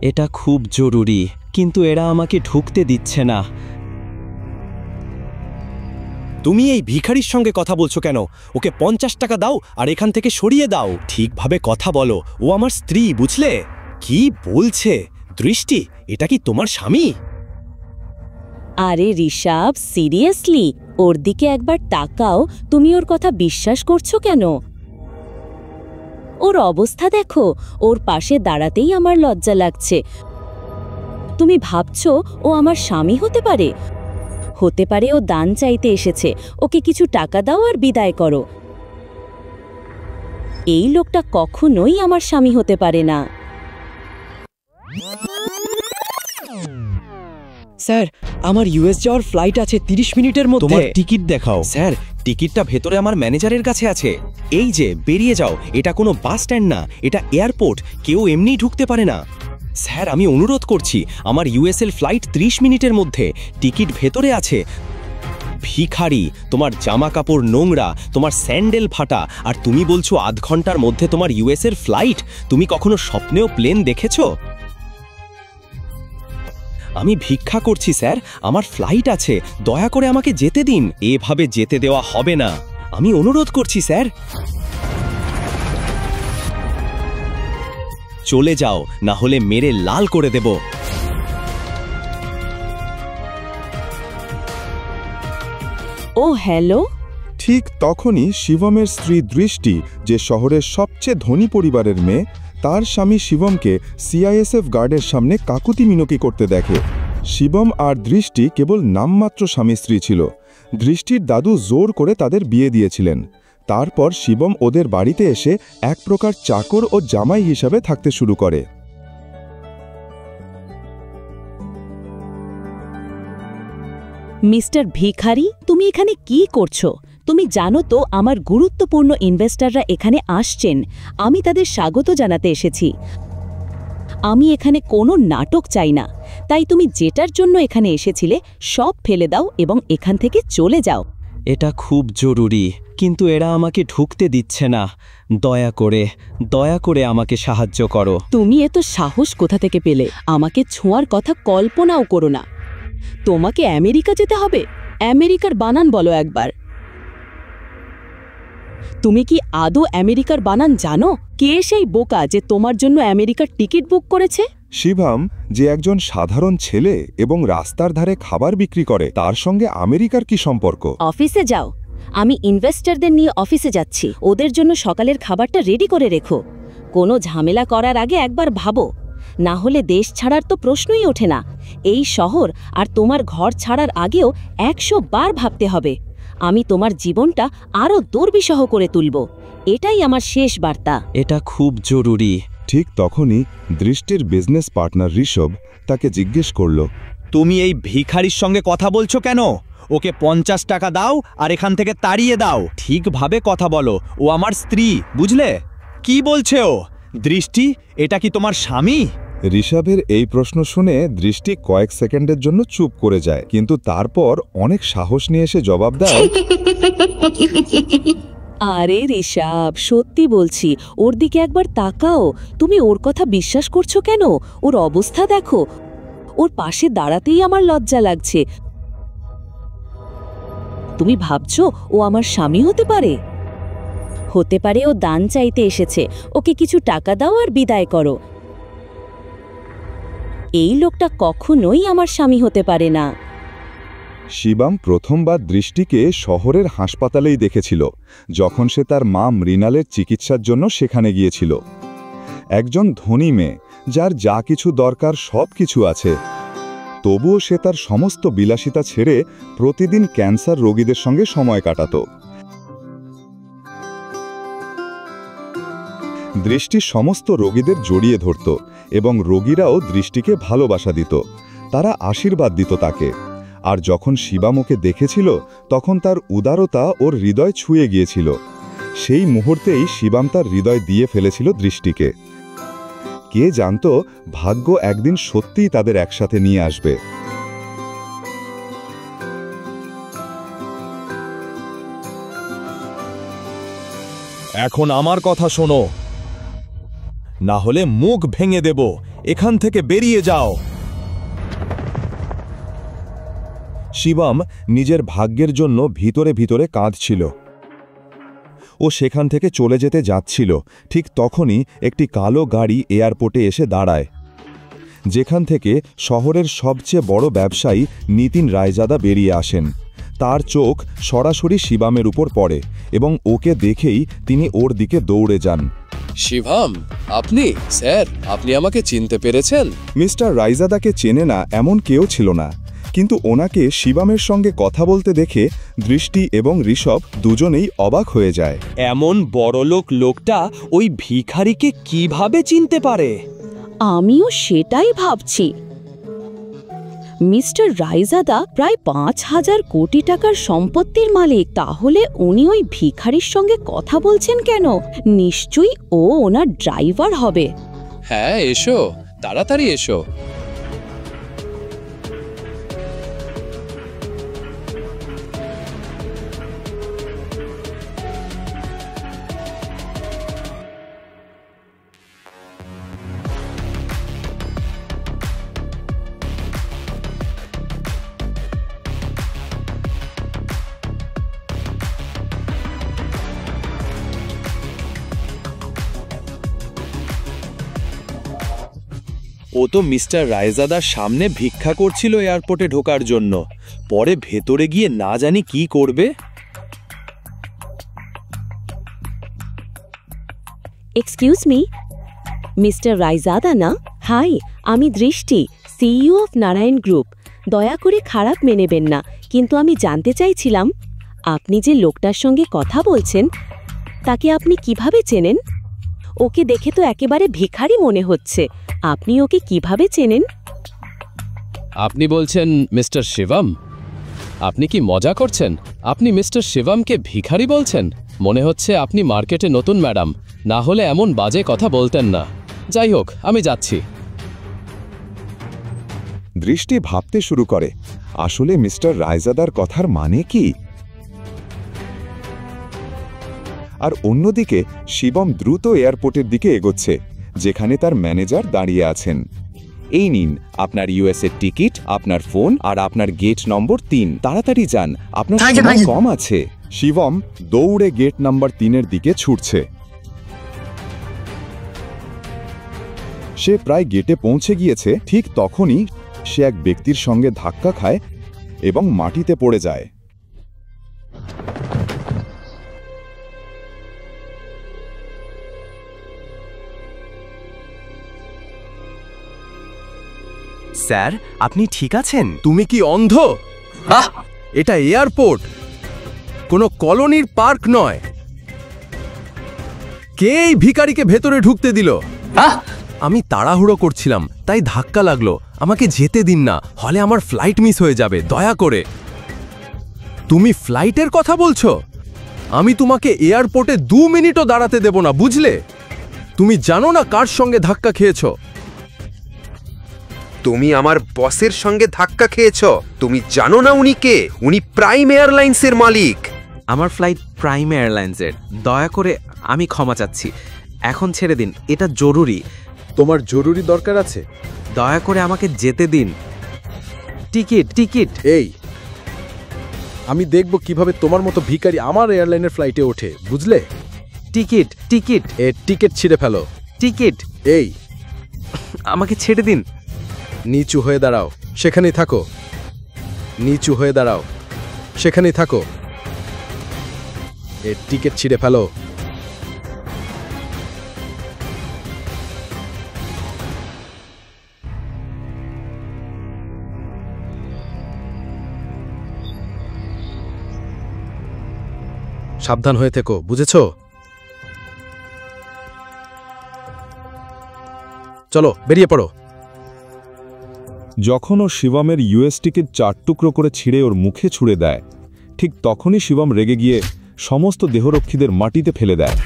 এটা খুব জরুরি, কিন্তু এরা আমাকে ঢুকতে দিচ্ছে না। তুমি এই ভিখারির সঙ্গে কথা বলছো কেন? ওকে 50 টাকা দাও আর এখান থেকে সরিয়ে দাও। ঠিকভাবে কথা বলো, ও আমার স্ত্রী, বুঝলে? কি বলছে? দৃষ্টি, এটা কি তোমার স্বামী? আরে ঋষভ, সিরিয়াসলি ওর দিকে একবার তাকাও। তুমি ওর কথা বিশ্বাস করছো কেন? ওর অবস্থা দেখো, ওর পাশে দাঁড়াতেই আমার লজ্জা লাগছে। তুমি ভাবছো ও আমার স্বামী হতে পারে? হতে পারে ও দান চাইতে এসেছে। ওকে কিছু টাকা দাও আর বিদায় করো। এই লোকটা কখনোই আমার স্বামী হতে পারে না। স্যার, আমার ইউএস যাওয়ার ফ্লাইট আছে 30 মিনিটের মধ্যে। তোমার টিকিট দেখাও। স্যার, টিকিটটা ভেতরে আমার ম্যানেজারের কাছে আছে। এই যে, বেরিয়ে যাও। এটা কোনো বাস স্ট্যান্ড না, এটা এয়ারপোর্ট। কেউ এমনিই ঢুকতে পারে না। স্যার, আমি অনুরোধ করছি, আমার ইউএসএল ফ্লাইট 30 মিনিটের মধ্যে। টিকিট ভেতরে আছে। ভিখারি, তোমার জামা কাপড় নোংরা, তোমার স্যান্ডেল ফাটা, আর তুমি বলছো আধ ঘন্টার মধ্যে তোমার ইউএসএর ফ্লাইট। তুমি কখনো স্বপ্নেও প্লেন দেখেছো? আমি ভিক্ষা করছি স্যার, আমার ফ্লাইট আছে, দয়া করে আমাকে যেতে দিন। এভাবে যেতে দেওয়া হবে না, আমি অনুরোধ করছি স্যার। চলে যাও, না হলে মেরে লাল করে দেব। ও হ্যালো। ঠিক তখনই শিবমের স্ত্রী দৃষ্টি, যে শহরের সবচেয়ে ধনী পরিবারের মেয়ে, তার স্বামী শিবমকে সিআইএসএফ গার্ডের সামনে কাকুতি মিনতি করতে দেখে। শিবম আর দৃষ্টি কেবল নামমাত্র স্বামী স্ত্রী ছিল। দৃষ্টির দাদু জোর করে তাদের বিয়ে দিয়েছিলেন। তারপর শিবম ওদের বাড়িতে এসে এক প্রকার চাকর ও জামাই হিসাবে থাকতে শুরু করে। মিস্টার ভিখারি, তুমি এখানে কি করছো? তুমি জানো তো আমার গুরুত্বপূর্ণ ইনভেস্টররা এখানে আসছেন। আমি তাদের স্বাগত জানাতে এসেছি। আমি এখানে কোনো নাটক চাই না। তাই তুমি যেটার জন্য এখানে এসেছিলে সব ফেলে দাও এবং এখান থেকে চলে যাও। এটা খুব জরুরি, কিন্তু এরা আমাকে ঢুকতে দিচ্ছে না। দয়া করে আমাকে সাহায্য করো। তুমি এত সাহস কোথা থেকে পেলে? আমাকে ছোঁয়ার কথা কল্পনাও করো না। তোমাকে আমেরিকা যেতে হবে? আমেরিকার বানান বলো একবার। তুমি কি আদৌ আমেরিকার বানান জানো? কে সেই বোকা যে তোমার জন্য আমেরিকার টিকিট বুক করেছে? শিবম, যে একজন সাধারণ ছেলে এবং রাস্তার ধারে খাবার বিক্রি করে, তার সঙ্গে আমেরিকার কি সম্পর্ক? অফিসে যাও। আমি ইনভেস্টরদের নিয়ে অফিসে যাচ্ছি। ওদের জন্য সকালের খাবারটা রেডি করে রেখো। কোনো ঝামেলা করার আগে একবার ভাবো, না হলে দেশ ছাড়ার তো প্রশ্নই ওঠে না। এই শহর আর তোমার ঘর ছাড়ার আগেও 100 বার ভাবতে হবে। আমি তোমার জীবনটা আরও দুর্বিষহ করে তুলব। এটাই আমার শেষ বার্তা। এটা খুব জরুরি। ঠিক তখনই দৃষ্টির বিজনেস পার্টনার ঋষভ তাকে জিজ্ঞেস করল, তুমি এই ভিখারির সঙ্গে কথা বলছো কেন? ওকে 50 টাকা দাও আর এখান থেকে তাড়িয়ে দাও। ঠিকভাবে কথা বলো, ও আমার স্ত্রী, বুঝলে? কি বলছে ও? দৃষ্টি, এটা কি তোমার স্বামী? ঋষভের এই প্রশ্ন শুনে দৃষ্টি কয়েক সেকেন্ডের জন্য চুপ করে যায়, কিন্তু তারপর অনেক সাহস নিয়ে এসে জবাব দেয়, আরে ঋষভ, সত্যি বলছি, ওর দিকে একবার তাকাও। তুমি ওর কথা বিশ্বাস করছো কেন? ওর অবস্থা দেখো, ওর পাশে দাঁড়াতেই আমার লজ্জা লাগছে। তুমি ভাবছো ও আমার স্বামী হতে পারে? হতে পারে ও দান চাইতে এসেছে। ওকে কিছু টাকা দাও আর বিদায় করো। এই লোকটা কখনোই আমার স্বামী হতে পারে না। শিবম প্রথমবার দৃষ্টিকে শহরের হাসপাতালেই দেখেছিল, যখন সে তার মা মৃণালের চিকিৎসার জন্য সেখানে গিয়েছিল। একজন ধনী মেয়ে, যার যা কিছু দরকার সব কিছু আছে, তবুও সে তার সমস্ত বিলাসিতা ছেড়ে প্রতিদিন ক্যান্সার রোগীদের সঙ্গে সময় কাটাত। দৃষ্টি সমস্ত রোগীদের জড়িয়ে ধরত এবং রোগীরাও দৃষ্টিকে ভালোবাসা দিত। তারা আশীর্বাদ দিত তাকে। আর যখন শিবম ওকে দেখেছিল, তখন তার উদারতা ওর হৃদয় ছুঁয়ে গিয়েছিল। সেই মুহূর্তেই শিবম তার হৃদয় দিয়ে ফেলেছিল দৃষ্টিকে। কে জানত, ভাগ্য একদিন সত্যিই তাদের একসাথে নিয়ে আসবে। এখন আমার কথা শোনো, না হলে মুখ ভেঙে দেব। এখান থেকে বেরিয়ে যাও। শিবম নিজের ভাগ্যের জন্য ভিতরে ভিতরে কাঁদছিল। ও সেখান থেকে চলে যেতে যাচ্ছিল, ঠিক তখনই একটি কালো গাড়ি এয়ারপোর্টে এসে দাঁড়ায়, যেখান থেকে শহরের সবচেয়ে বড় ব্যবসায়ী নিতিন রায়জাদা বেরিয়ে আসেন। তার চোখ সরাসরি শিবমের উপর পড়ে এবং ওকে দেখেই তিনি ওর দিকে দৌড়ে যান। শিবম, আপনি? স্যার, আপনি আমাকে চিনতে পেরেছেন? মিস্টার রায়জাদাকে চেনে না এমন কেউ ছিল না, কিন্তু ওনাকে শিবমের সঙ্গে কথা বলতে দেখে দৃষ্টি এবং ঋষভ দুজনেই অবাক হয়ে যায়। এমন বড়লোক লোকটা ওই ভিখারিকে কিভাবে চিনতে পারে? আমিও সেটাই ভাবছি। মিস্টার রায়জাদা প্রায় 5,000 কোটি টাকার সম্পত্তির মালিক, তাহলে উনি ওই ভিখারির সঙ্গে কথা বলছেন কেন? নিশ্চয়ই ও ওনার ড্রাইভার হবে। হ্যাঁ, এসো, তাড়াতাড়ি এসো। ও তো মিস্টার রায়জাদার সামনে ভিক্ষা করছিল এয়ারপোর্টে ঢোকার জন্য, পরে ভেতরে গিয়ে না জানি কি করবে। এক্সকিউজ মি, মিস্টার রায়জাদা না? হাই, আমি দৃষ্টি, সিইও অফ নারায়ণ গ্রুপ। দয়া করে খারাপ মেনেবেন না, কিন্তু আমি জানতে চাইছিলাম আপনি যে লোকটার সঙ্গে কথা বলছেন তাকে আপনি কিভাবে চেনেন? ওকে দেখে তো একেবারে ভিখারি মনে হচ্ছে। আপনি ওকে কিভাবে চেনেন? আপনি বলছেন মিস্টার শিবম? আপনি কি মজা করছেন? আপনি মিস্টার শিবমকে ভিখারি বলছেন? মনে হচ্ছে আপনি মার্কেটে নতুন ম্যাডাম, না হলে এমন বাজে কথা বলতেন না। যাই হোক, আমি যাচ্ছি। দৃষ্টি ভাবতে শুরু করে, আসলে মিস্টার রায়জাদার কথার মানে কি? আর অন্যদিকে শিবম দ্রুত এয়ারপোর্টের দিকে এগোচ্ছে, যেখানে তার ম্যানেজার দাঁড়িয়ে আছেন। এই নিন আপনার ইউএসএর টিকিট, আপনার ফোন আর আপনার গেট নম্বর 3। তাড়াতাড়ি যান, আপনার সময় কম আছে। শিবম দৌড়ে গেট নাম্বার 3-এর দিকে ছুটছে। সে প্রায় গেটে পৌঁছে গিয়েছে, ঠিক তখনই সে এক ব্যক্তির সঙ্গে ধাক্কা খায় এবং মাটিতে পড়ে যায়। স্যার, আপনি ঠিক আছেন? তুমি কি অন্ধ? এটা এয়ারপোর্ট, কোনো কলোনির পার্ক নয়। কে এই ভিখারিকে ভেতরে ঢুকতে দিল? আমি তাড়াহুড়ো করছিলাম, তাই ধাক্কা লাগলো। আমাকে যেতে দিন না, হলে আমার ফ্লাইট মিস হয়ে যাবে, দয়া করে। তুমি ফ্লাইটের কথা বলছো? আমি তোমাকে এয়ারপোর্টে 2 মিনিটও দাঁড়াতে দেব না, বুঝলে? তুমি জানো না কার সঙ্গে ধাক্কা খেয়েছো? তুমি আমার বসের সঙ্গে ধাক্কা খেয়েছো। তুমি জানো না উনি কে? উনি প্রাইম এয়ারলাইন্সের মালিক। আমার ফ্লাইট প্রাইম এয়ারলাইন্সের। দয়া করে আমি ক্ষমা চাচ্ছি, এখন ছেড়ে দিন, এটা জরুরি। তোমার জরুরি দরকার আছে? দয়া করে আমাকে যেতে দিন। Ticket ticket. এই, আমি দেখব কিভাবে তোমার মতো ভিখারি আমার এয়ারলাইনের ফ্লাইটে ওঠে, বুঝলে? Ticket ticket. এর টিকিট ছিঁড়ে ফেলো। টিকিট। এই, আমাকে ছেড়ে দিন। নিচু হয়ে দাঁড়াও, সেখানেই থাকো। নিচু হয়ে দাঁড়াও, সেখানেই থাকো। এর টিকিট ছিঁড়ে ফেলো। সাবধান হয়ে থেকো, বুঝেছো? চলো বেরিয়ে পড়ো। যখন ও শিবমের ইউএস টিকিট 4 টুকরো করে ছিঁড়ে ওর মুখে ছুঁড়ে দেয়, ঠিক তখনই শিবম রেগে গিয়ে সমস্ত দেহরক্ষীদের মাটিতে ফেলে দেয়।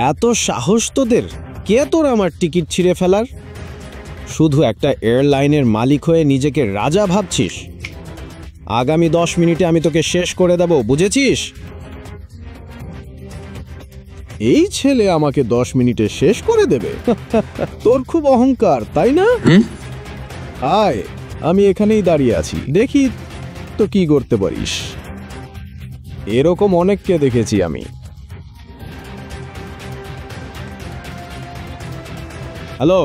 এত সাহস তোদের? কে তোর আমার টিকিট ছিঁড়ে ফেলার? শুধু একটা এয়ারলাইনের মালিক হয়ে নিজেকে রাজা ভাবছিস? আগামী 10 মিনিটে আমি তোকে শেষ করে দেব, বুঝেছিস? এই ছেলে আমাকে 10 মিনিটে শেষ করে দেবে? তোর খুব অহংকার, তাই না? আয়, আমি এখানেই দাঁড়িয়ে আছি, দেখি তো কি করতে পারিস। এরকম অনেককে দেখেছি আমি। হ্যালো,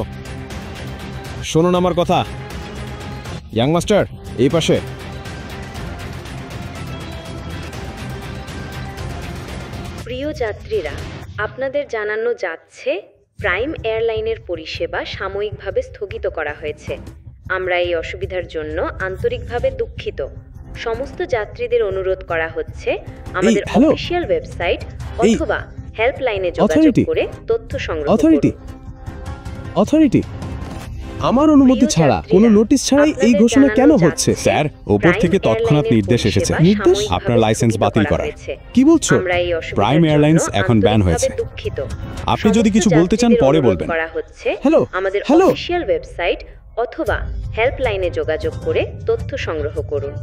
শুনুন আমার কথা। ইয়াং মাস্টার, এই পাশে। প্রিয় যাত্রীরা, আপনাদের জানানো যাচ্ছে প্রাইম এয়ারলাইনের পরিষেবা সাময়িকভাবে স্থগিত করা হয়েছে। আমরা এই অসুবিধার জন্য আন্তরিকভাবে দুঃখিত। সমস্ত যাত্রীদের অনুরোধ করা হচ্ছে আমাদের অফিসিয়াল ওয়েবসাইট অথবা হেল্পলাইনে যোগাযোগ করে তথ্য সংগ্রহ করুন। অথরিটি, আমার অনুমতি ছাড়া, কোনো নোটিশ ছাড়াই এই ঘোষণা কেন হচ্ছে? স্যার, ওপর থেকে তৎক্ষণাৎ নির্দেশ এসেছে। নির্দেশ? আপনার লাইসেন্স বাতিল করার। কি বলছো? প্রাইম এয়ারলাইন্স এখন ব্যান হয়েছে। আপনি যদি কিছু বলতে চান পরে বলবেন। হ্যালো, আমাদের হ্যালো, অফিসিয়াল ওয়েবসাইট অথবা হেল্পলাইনে যোগাযোগ করে তথ্য সংগ্রহ করুন।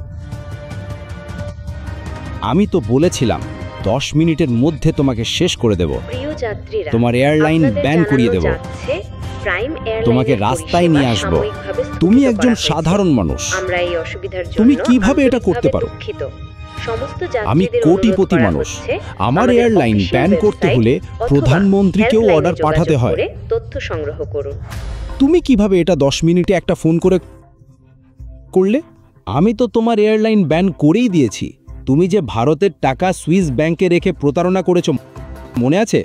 আমি তো বলেছিলাম 10 মিনিটের মধ্যে তোমাকে শেষ করে দেব। প্রিয় যাত্রীরা, তোমার এয়ারলাইন ব্যান করিয়ে দেব। তোমাকে রাস্তায় নিয়ে আসব। তুমি একজন সাধারণ মানুষ, তুমি কিভাবে এটা করতে পারো? আমি কোটিপতি মানুষ, আমার এয়ারলাইন ব্যান করতে হলে প্রধানমন্ত্রীকেও অর্ডার পাঠাতে হয়। তথ্য সংগ্রহ করুন। তুমি কিভাবে এটা 10 মিনিটে একটা ফোন করে করলে? আমি তো তোমার এয়ারলাইন ব্যান করেই দিয়েছি। তুমি যে ভারতের টাকা সুইস ব্যাংকে রেখে প্রতারণা করেছো, মনে আছে?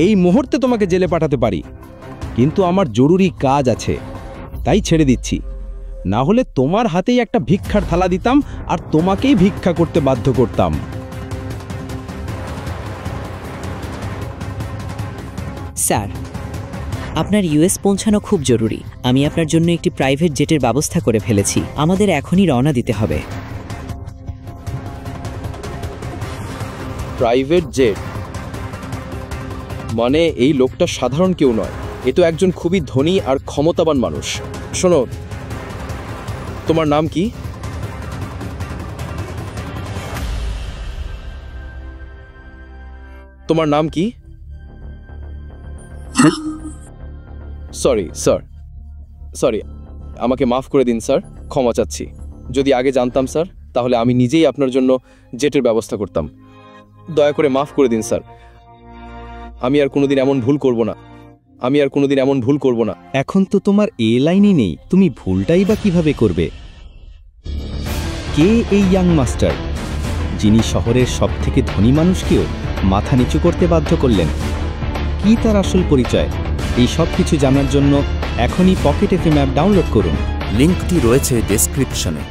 এই মুহূর্তে তোমাকে জেলে পাঠাতে পারি, কিন্তু আমার জরুরি কাজ আছে, তাই ছেড়ে দিচ্ছি। না হলে তোমার হাতেই একটা ভিক্ষার থালা দিতাম আর তোমাকেই ভিক্ষা করতে বাধ্য করতাম। স্যার, আপনার ইউএস পৌঁছানো খুব জরুরি। আমি আপনার জন্য একটি প্রাইভেট জেটের ব্যবস্থা করে ফেলেছি। আমাদের এখনই রওনা দিতে হবে। প্রাইভেট জেট মানে এই লোকটা সাধারণ কেউ নয়, এ তো একজন খুবই ধনী আর ক্ষমতাবান মানুষ। শোনো, তোমার নাম কি? তোমার নাম কি? সরি স্যার, সরি, আমাকে মাফ করে দিন স্যার, ক্ষমা চাচ্ছি। যদি আগে জানতাম স্যার, তাহলে আমি নিজেই আপনার জন্য জেটের ব্যবস্থা করতাম। দয়া করে মাফ করে দিন স্যার, আমি আর কোনোদিন এমন ভুল করব না, আমি আর কোনোদিন এমন ভুল করব না। এখন তো তোমার এ লাইনই নেই, তুমি ভুলটাই বা কিভাবে করবে? কে এই ইয়াং মাস্টার, যিনি শহরের সবথেকে ধনী মানুষকেও মাথা নিচু করতে বাধ্য করলেন? কি তার আসল পরিচয়? এই সব কিছু জানার জন্য এখনই পকেট এফএম অ্যাপ ডাউনলোড করুন। লিঙ্কটি রয়েছে ডেসক্রিপশনে।